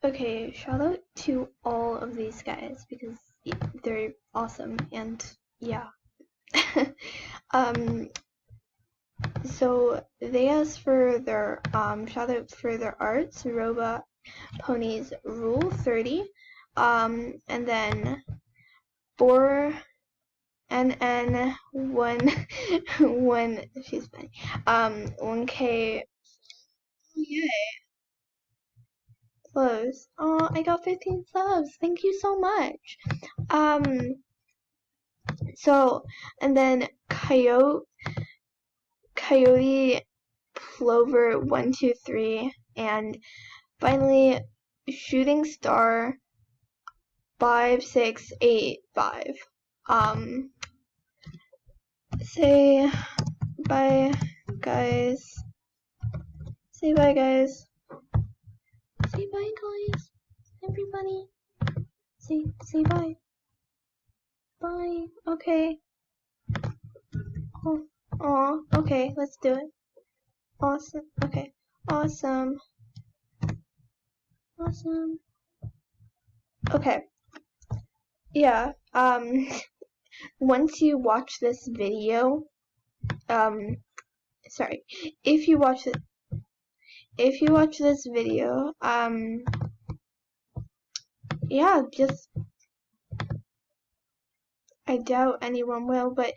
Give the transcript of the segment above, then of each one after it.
Okay, shout out to all of these guys because they're awesome and yeah. So they asked for their shout out for their arts, Robot Ponies Rule 30, and then 4NN 1 she's funny. 1K. Oh yay. Close. Oh, I got 15 subs. Thank you so much. So, and then Coyote Plover 123, and finally Shooting Star 5685. Say bye, guys. Say bye, guys. Say bye, guys. Everybody. Say bye. Bye. Okay. Oh, okay. Let's do it. Awesome. Okay. Awesome. Awesome. Okay. Yeah. Once you watch this video, sorry. If you watch this video, yeah, just I doubt anyone will, but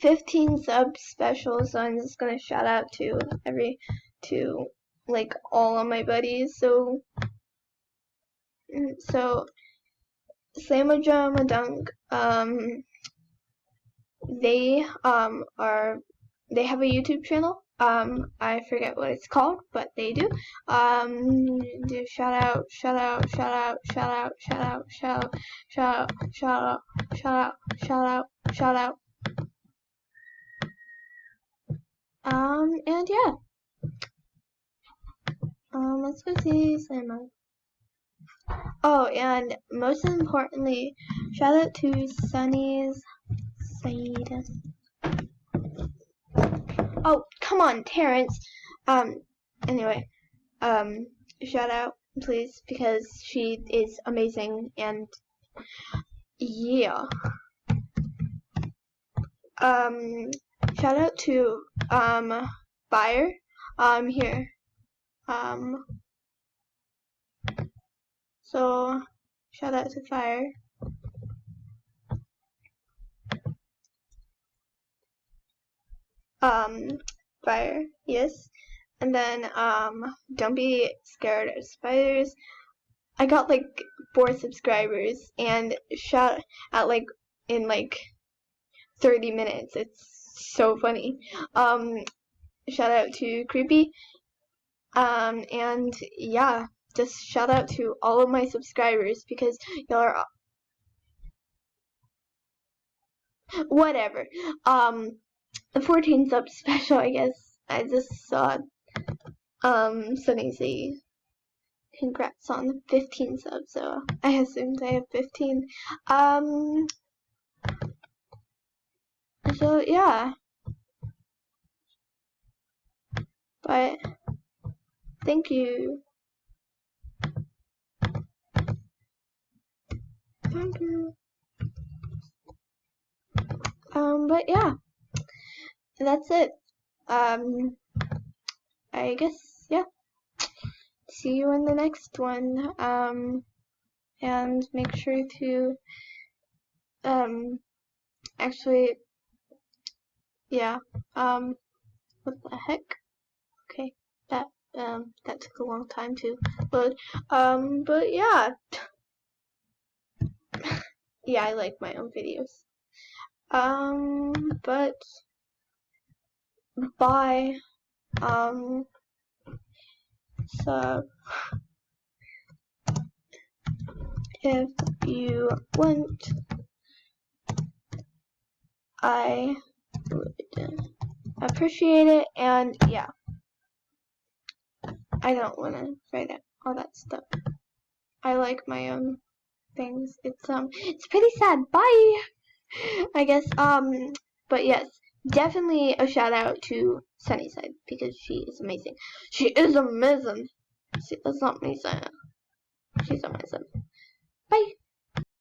15 subs special, so I'm just gonna shout out to like all of my buddies. So Slamma Dunk, they have a YouTube channel. I forget what it's called, but they do. Do shout out. And yeah. Let's go see Slamma. Oh, and most importantly, shout out to Sunny's side. Oh, come on, Terrence. Anyway, shout out, please, because she is amazing, and yeah. Shout out to, Fire, here. So, shout out to Fire. Fire, yes. And then, don't be scared of spiders. I got like 4 subscribers and shout out like in like 30 minutes. It's so funny. Shout out to Creepy. And yeah, just shout out to all of my subscribers because y'all are whatever. 14 subs special, I guess. I just saw Sunny say congrats on 15 subs, so I assumed I have 15. So yeah. But thank you. Thank you. But yeah. That's it. I guess, yeah. See you in the next one. And make sure to, actually, yeah, what the heck? Okay, that took a long time to load. But yeah. Yeah, I like my own videos. But, bye. So, if you want, I would appreciate it, and yeah. I don't want to write all that stuff. I like my own things. It's pretty sad. Bye! I guess, but yes, definitely a shout out to Sunnyside because she is amazing. She is amazing. See, that's not me saying it. She said myself.